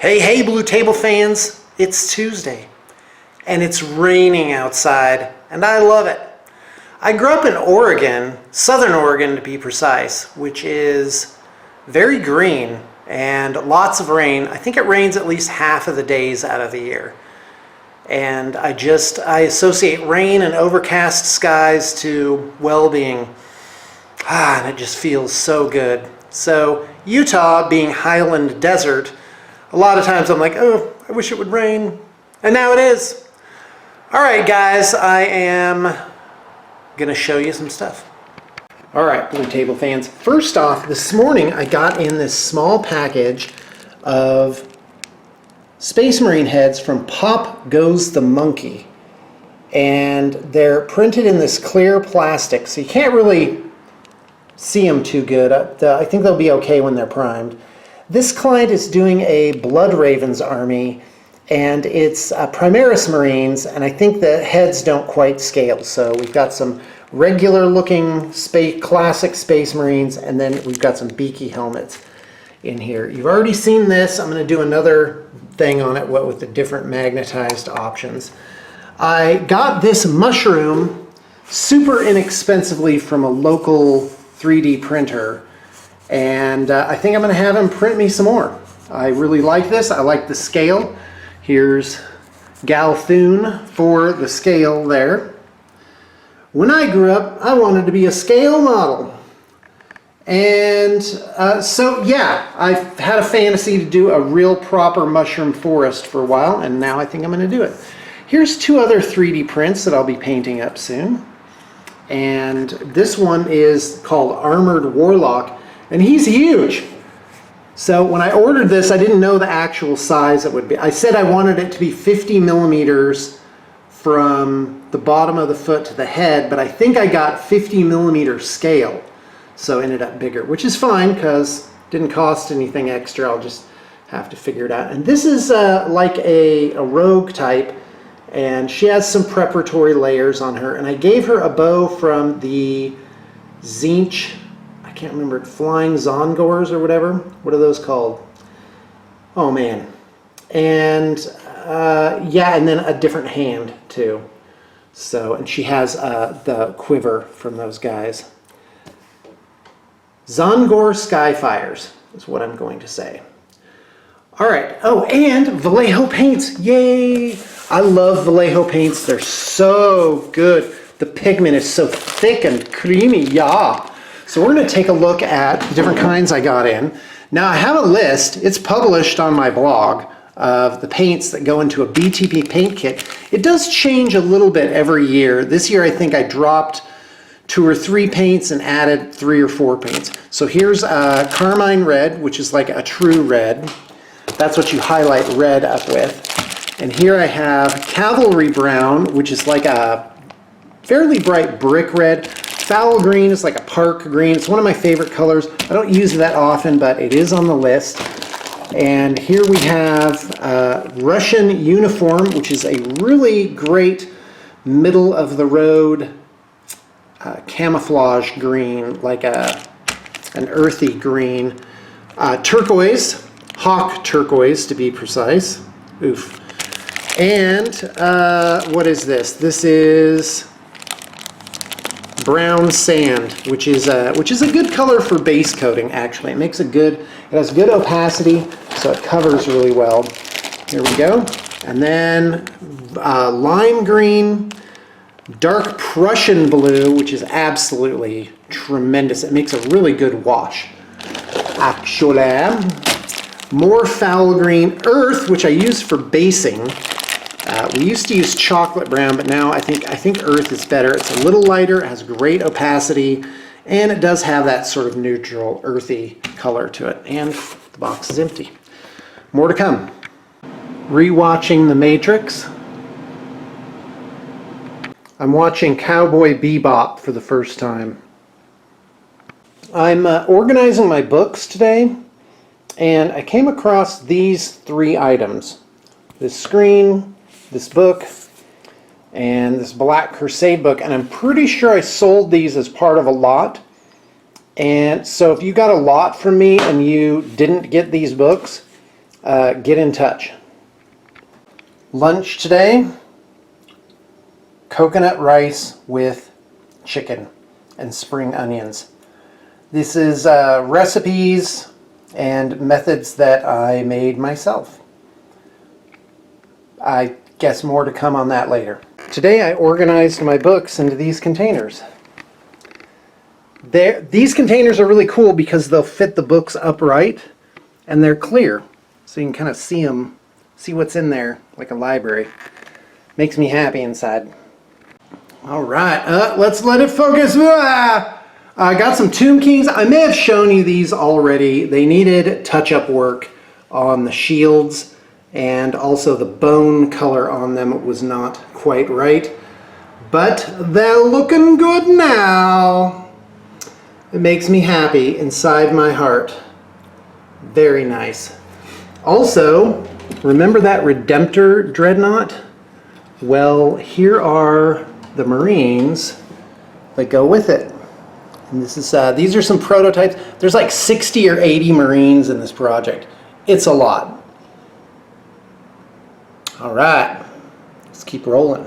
Hey, Blue Table fans, it's Tuesday, and it's raining outside, and I love it. I grew up in Oregon, Southern Oregon to be precise, which is very green and lots of rain. I think it rains at least half of the days out of the year. And I associate rain and overcast skies to well-being. And it just feels so good. So Utah being highland desert, a lot of times I'm like, oh, I wish it would rain. And now it is. All right, guys, I am gonna show you some stuff. All right, Blue Table fans. First off, this morning I got in this small package of Space Marine heads from Pop Goes the Monkey. And they're printed in this clear plastic, so you can't really see them too good. I think they'll be okay when they're primed. This client is doing a Blood Ravens army, and it's Primaris Marines, and I think the heads don't quite scale. So we've got some regular looking classic Space Marines, and then we've got some beaky helmets in here. You've already seen this. I'm going to do another thing on it with the different magnetized options. I got this mushroom super inexpensively from a local 3D printer, and I think I'm going to have him print me some more. I really like this. I like the scale. Here's Galthune for the scale there. When I grew up, I wanted to be a scale model. And so yeah, I've had a fantasy to do a real proper mushroom forest for a while, and now I think I'm going to do it. Here's two other 3D prints that I'll be painting up soon. And this one is called Armored Warlock, and he's huge. So when I ordered this, I didn't know the actual size it would be. I said I wanted it to be 50 millimeters from the bottom of the foot to the head, but I think I got 50 millimeter scale. So it ended up bigger, which is fine because it didn't cost anything extra. I'll just have to figure it out. And this is like a rogue type, and she has some preparatory layers on her. And I gave her a bow from the Zinch, I can't remember, Flying Zongors or whatever. What are those called? Oh man. And yeah, and then a different hand too. So, and she has the quiver from those guys. Zongor Skyfires is what I'm going to say. All right. Oh, and Vallejo paints. Yay! I love Vallejo paints. They're so good. The pigment is so thick and creamy. Yeah. So we're going to take a look at the different kinds I got in. Now I have a list. It's published on my blog of the paints that go into a BTP paint kit. It does change a little bit every year. This year I think I dropped 2 or 3 paints and added 3 or 4 paints. So here's Carmine Red, which is like a true red. That's what you highlight red up with. And here I have Cavalry Brown, which is like a fairly bright brick red. Foul Green is like a park green. It's one of my favorite colors. I don't use it that often, but it is on the list. And here we have Russian Uniform, which is a really great middle of the road camouflage green, like an earthy green. Turquoise, Hawk Turquoise to be precise. Oof. And what is this? This is Brown Sand, which is a good color for base coating. Actually, it makes a good. It has good opacity, so it covers really well. Here we go. And then Lime Green, Dark Prussian Blue, which is absolutely tremendous. It makes a really good wash. Actually, more Foul Green, Earth, which I use for basing. We used to use Chocolate Brown, but now I think Earth is better. It's a little lighter, it has great opacity, and it does have that sort of neutral, earthy color to it. And the box is empty. More to come. Rewatching The Matrix. I'm watching Cowboy Bebop for the first time. I'm organizing my books today, and I came across these 3 items. This screen, this book, and this Black Crusade book, and I'm pretty sure I sold these as part of a lot. And so if you got a lot from me and you didn't get these books, get in touch. Lunch today, coconut rice with chicken and spring onions. This is recipes and methods that I made myself. I guess more to come on that later. Today I organized my books into these containers. These containers are really cool because they'll fit the books upright and they're clear. So you can kind of see them, see what's in there like a library. Makes me happy inside. Alright, let's let it focus. I got some Tomb Kings. I may have shown you these already. They needed touch-up work on the shields, and also the bone color on them was not quite right. But they're looking good now. It makes me happy inside my heart. Very nice. Also, remember that Redemptor Dreadnought? Well, here are the Marines that go with it. And this is these are some prototypes. There's like 60 or 80 Marines in this project. It's a lot. All right, let's keep rolling.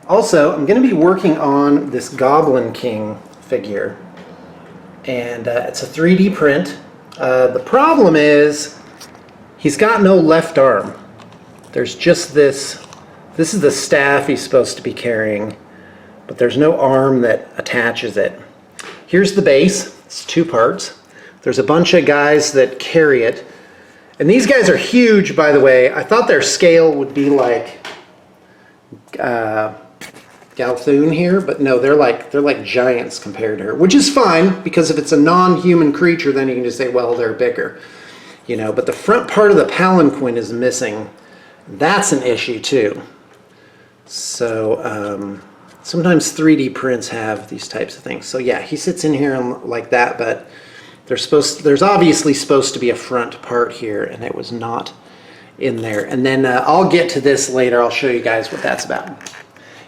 Also, I'm going to be working on this Goblin King figure, and it's a 3D print. The problem is he's got no left arm. There's just this. This is the staff he's supposed to be carrying, but there's no arm that attaches it. Here's the base. It's 2 parts. There's a bunch of guys that carry it. And these guys are huge, by the way. I thought their scale would be like Galthune here, but no, they're like giants compared to her, which is fine, because if it's a non-human creature, then you can just say, well, they're bigger. You know, but the front part of the palanquin is missing. That's an issue too. So sometimes 3D prints have these types of things. So yeah, he sits in here like that, but there's obviously supposed to be a front part here, and it was not in there. And then I'll get to this later. I'll show you guys what that's about.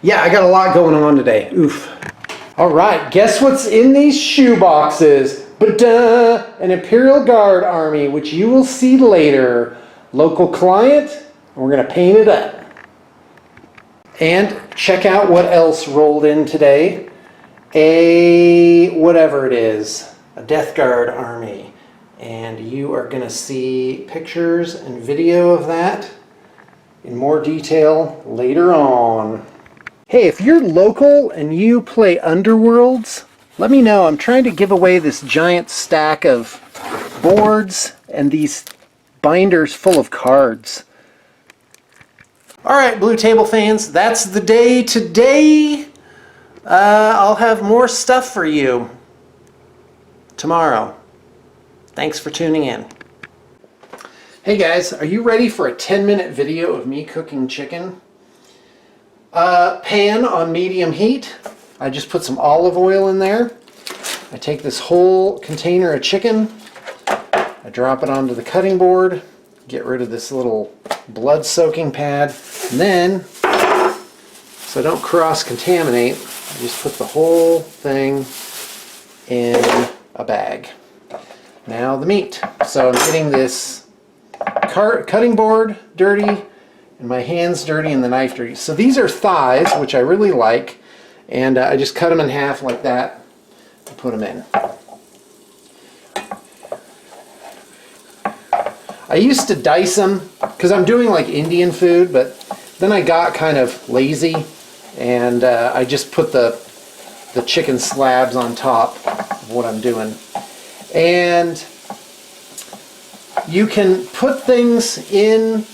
Yeah, I got a lot going on today. Oof. All right, guess what's in these shoe boxes? Ba-da! An Imperial Guard army, which you will see later. Local client, and we're going to paint it up. And check out what else rolled in today. Whatever it is. A Death Guard army, and you are going to see pictures and video of that in more detail later on. Hey, if you're local and you play Underworlds, let me know. I'm trying to give away this giant stack of boards and these binders full of cards. Alright, Blue Table fans, that's the day today. I'll have more stuff for you tomorrow. Thanks for tuning in. Hey guys, are you ready for a 10-minute video of me cooking chicken? Pan on medium heat. I just put some olive oil in there. I take this whole container of chicken. I drop it onto the cutting board. Get rid of this little blood-soaking pad. And then, so I don't cross-contaminate, I just put the whole thing in a bag. Now the meat. So I'm getting this cutting board dirty, and my hands dirty, and the knife dirty. So these are thighs, which I really like, and I just cut them in half like that and put them in. I used to dice them because I'm doing like Indian food, but then I got kind of lazy, and I just put the chicken slabs on top of what I'm doing. And you can put things in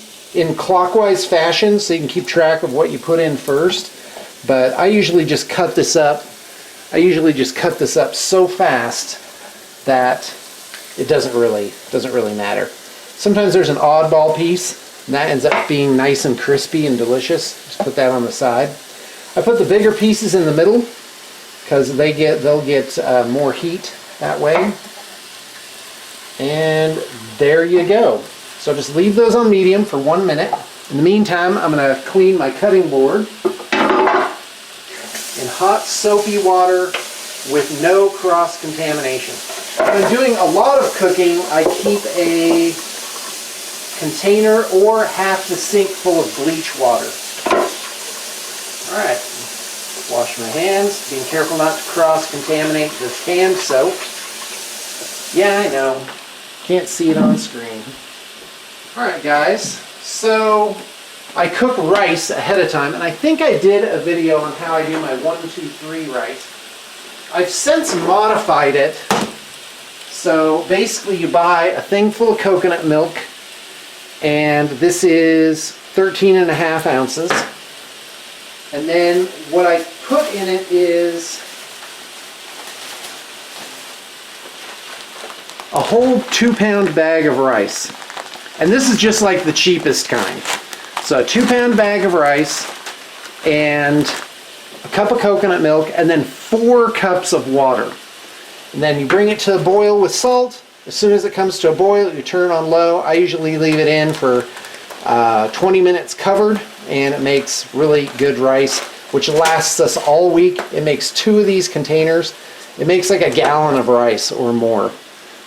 clockwise fashion so you can keep track of what you put in first, but I usually just cut this up. So fast that it doesn't really matter. Sometimes there's an oddball piece, and that ends up being nice and crispy and delicious. Just put that on the side. I put the bigger pieces in the middle because they'll get more heat that way. And there you go. So just leave those on medium for 1 minute. In the meantime, I'm going to clean my cutting board in hot soapy water with no cross-contamination. When I'm doing a lot of cooking, I keep a container or half the sink full of bleach water. Alright, wash my hands, being careful not to cross-contaminate this hand soap. Yeah, I know, can't see it on screen. Alright guys, so I cook rice ahead of time, and I think I did a video on how I do my 1, 2, 3 rice. I've since modified it, so basically you buy a thing full of coconut milk, and this is 13.5 ounces. And then what I put in it is a whole 2-pound bag of rice. And this is just like the cheapest kind. So a 2-pound bag of rice and a cup of coconut milk and then 4 cups of water. And then you bring it to a boil with salt. As soon as it comes to a boil, you turn on low. I usually leave it in for 20 minutes covered, and it makes really good rice, which lasts us all week. It makes 2 of these containers. It makes like a gallon of rice or more.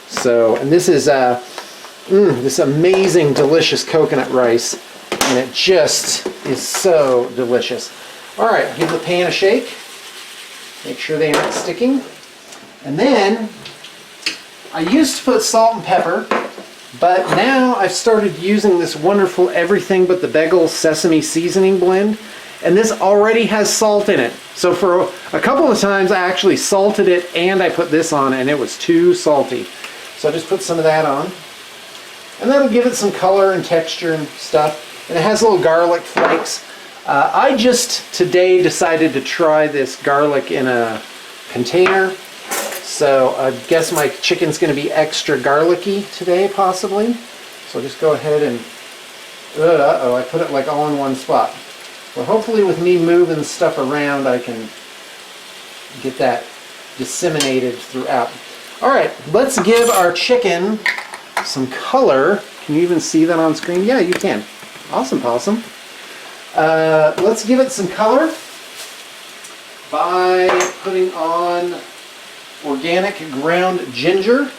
So, and this is this amazing, delicious coconut rice, and it just is so delicious. All right, give the pan a shake. Make sure they aren't sticking. And then, I used to put salt and pepper, but now I've started using this wonderful everything but the bagel sesame seasoning blend, and this already has salt in it. So for a couple of times I actually salted it and I put this on, and it was too salty. So I just put some of that on, and that'll give it some color and texture and stuff. And it has little garlic flakes. I just today decided to try this garlic in a container. So I guess my chicken's going to be extra garlicky today, possibly. So I'll just go ahead and, uh-oh, I put it like all in one spot. Well, hopefully with me moving stuff around, I can get that disseminated throughout. All right, let's give our chicken some color. Can you even see that on screen? Yeah, you can. Awesome, possum. Let's give it some color by putting on organic ground ginger,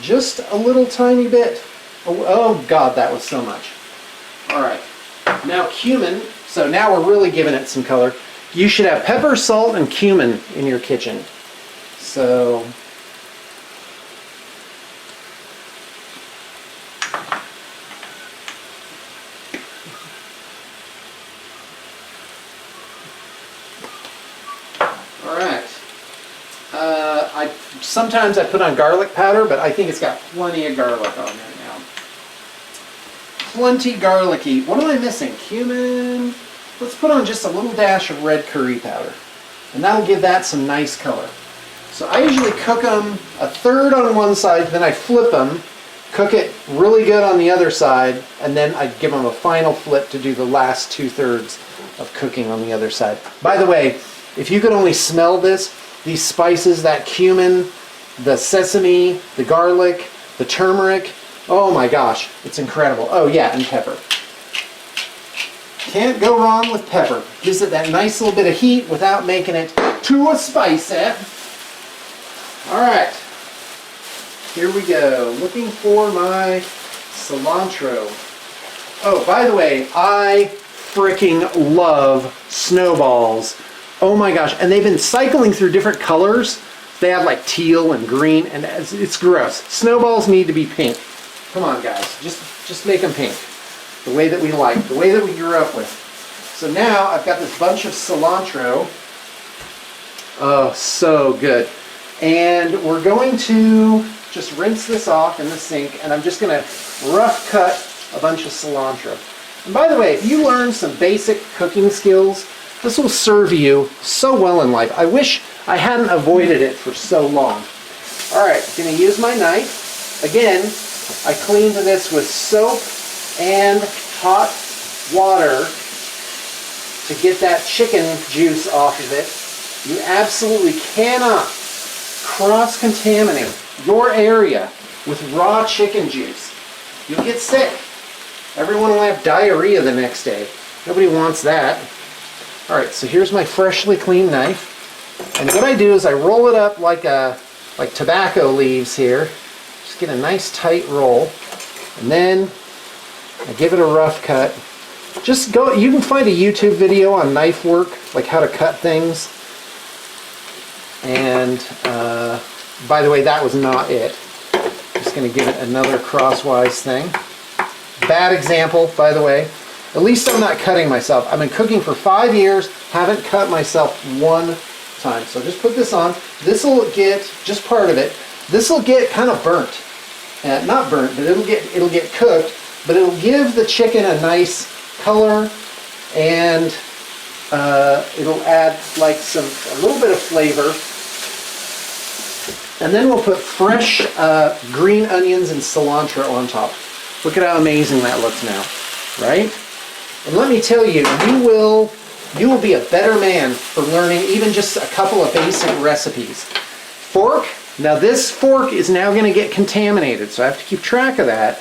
just a little tiny bit. Oh God, that was so much. All right, now cumin. So now we're really giving it some color. You should have pepper, salt, and cumin in your kitchen. So sometimes I put on garlic powder, but I think it's got plenty of garlic on there now. Plenty garlicky. What am I missing? Cumin. Let's put on just a little dash of red curry powder, and that'll give that some nice color. So I usually cook them a third on one side, then I flip them, cook it really good on the other side, and then I give them a final flip to do the last 2/3 of cooking on the other side. By the way, if you could only smell this, these spices, that cumin, the sesame, the garlic, the turmeric, oh my gosh, it's incredible. Oh yeah, and pepper. Can't go wrong with pepper. Gives it that nice little bit of heat without making it too spicy. All right, here we go. Looking for my cilantro. Oh, by the way, I freaking love snowballs. Oh my gosh, and they've been cycling through different colors. They have like teal and green, and it's gross. Snowballs need to be pink. Come on guys, just make them pink. The way that we like, the way that we grew up with. So now I've got this bunch of cilantro. Oh, so good. And we're going to just rinse this off in the sink, and I'm just gonna rough cut a bunch of cilantro. And by the way, if you learn some basic cooking skills, this will serve you so well in life. I wish I hadn't avoided it for so long. All right, I'm gonna use my knife. Again, I cleaned this with soap and hot water to get that chicken juice off of it. You absolutely cannot cross-contaminate your area with raw chicken juice. You'll get sick. Everyone will have diarrhea the next day. Nobody wants that. All right, so here's my freshly cleaned knife. And what I do is I roll it up like a like tobacco leaves here. Just get a nice tight roll, and then I give it a rough cut. Just go, you can find a YouTube video on knife work, like how to cut things. And by the way, that was not it. Just going to give it another crosswise thing. Bad example, by the way. At least I'm not cutting myself. I've been cooking for 5 years, haven't cut myself one time. So just put this on. This will get, just part of it, this will get kind of burnt. Not burnt, but it'll get cooked, but it'll give the chicken a nice color, and it'll add like a little bit of flavor. And then we'll put fresh green onions and cilantro on top. Look at how amazing that looks now, right? And let me tell you, you will be a better man for learning even just a couple of basic recipes. Fork. Now this fork is now going to get contaminated, so I have to keep track of that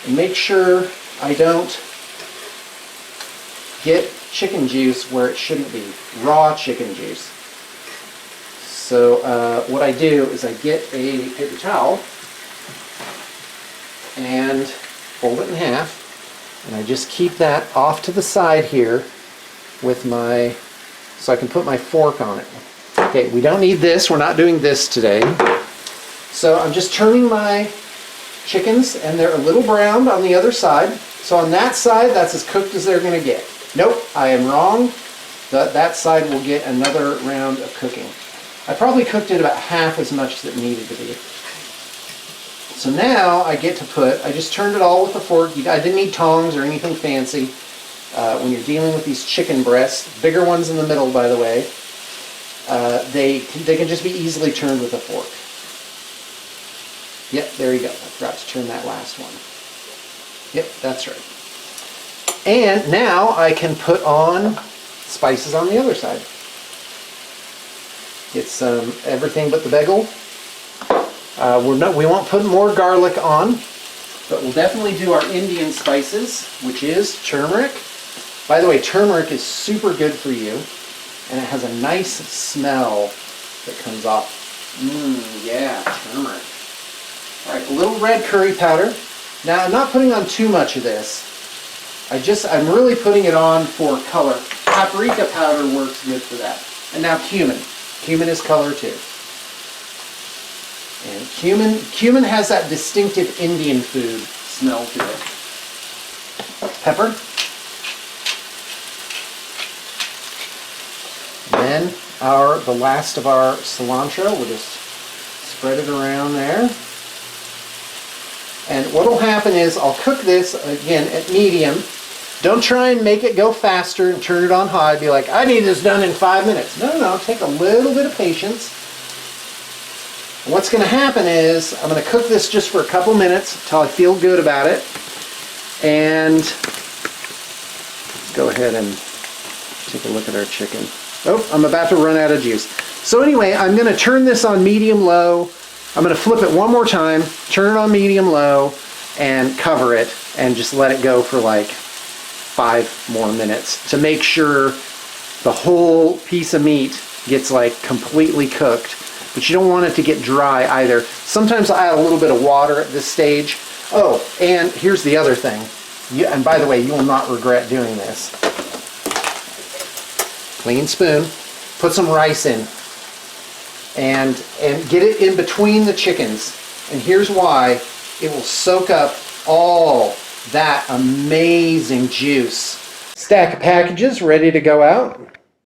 and make sure I don't get chicken juice where it shouldn't be, raw chicken juice. So what I do is I get a paper towel and fold it in half, and I just keep that off to the side here with my, so I can put my fork on it. Okay, we don't need this, we're not doing this today. So I'm just turning my chickens, and they're a little browned on the other side. So on that side, that's as cooked as they're going to get. Nope, I am wrong. That side will get another round of cooking. I probably cooked it about half as much as it needed to be. So now I get to put, I just turned it all with a fork. I didn't need tongs or anything fancy. When you're dealing with these chicken breasts, bigger ones in the middle, by the way, they can just be easily turned with a fork. Yep, there you go. I forgot to turn that last one. Yep, that's right. And now I can put on spices on the other side. Get some everything but the bagel. We won't put more garlic on, but we'll definitely do our Indian spices, which is turmeric. By the way, turmeric is super good for you, and it has a nice smell that comes off. Yeah, turmeric. All right, a little red curry powder. Now, I'm not putting on too much of this. I'm really putting it on for color. Paprika powder works good for that. And now cumin. Cumin is color too. And cumin has that distinctive Indian food smell to it. Pepper. And then the last of our cilantro. We'll just spread it around there. And what will happen is I'll cook this again at medium. Don't try and make it go faster and turn it on high. Be like, I need this done in 5 minutes. No, take a little bit of patience. And what's going to happen is I'm going to cook this just for a couple minutes until I feel good about it. And let's go ahead and take a look at our chicken. Oh, I'm about to run out of juice. So anyway, I'm going to turn this on medium-low. I'm going to flip it one more time, turn it on medium-low, and cover it, and just let it go for like 5 more minutes to make sure the whole piece of meat gets like completely cooked. But you don't want it to get dry either. Sometimes I add a little bit of water at this stage. Oh, and here's the other thing. And by the way, you will not regret doing this. Clean spoon, put some rice in, and get it in between the chickens. And here's why. It will soak up all that amazing juice. Stack of packages ready to go out.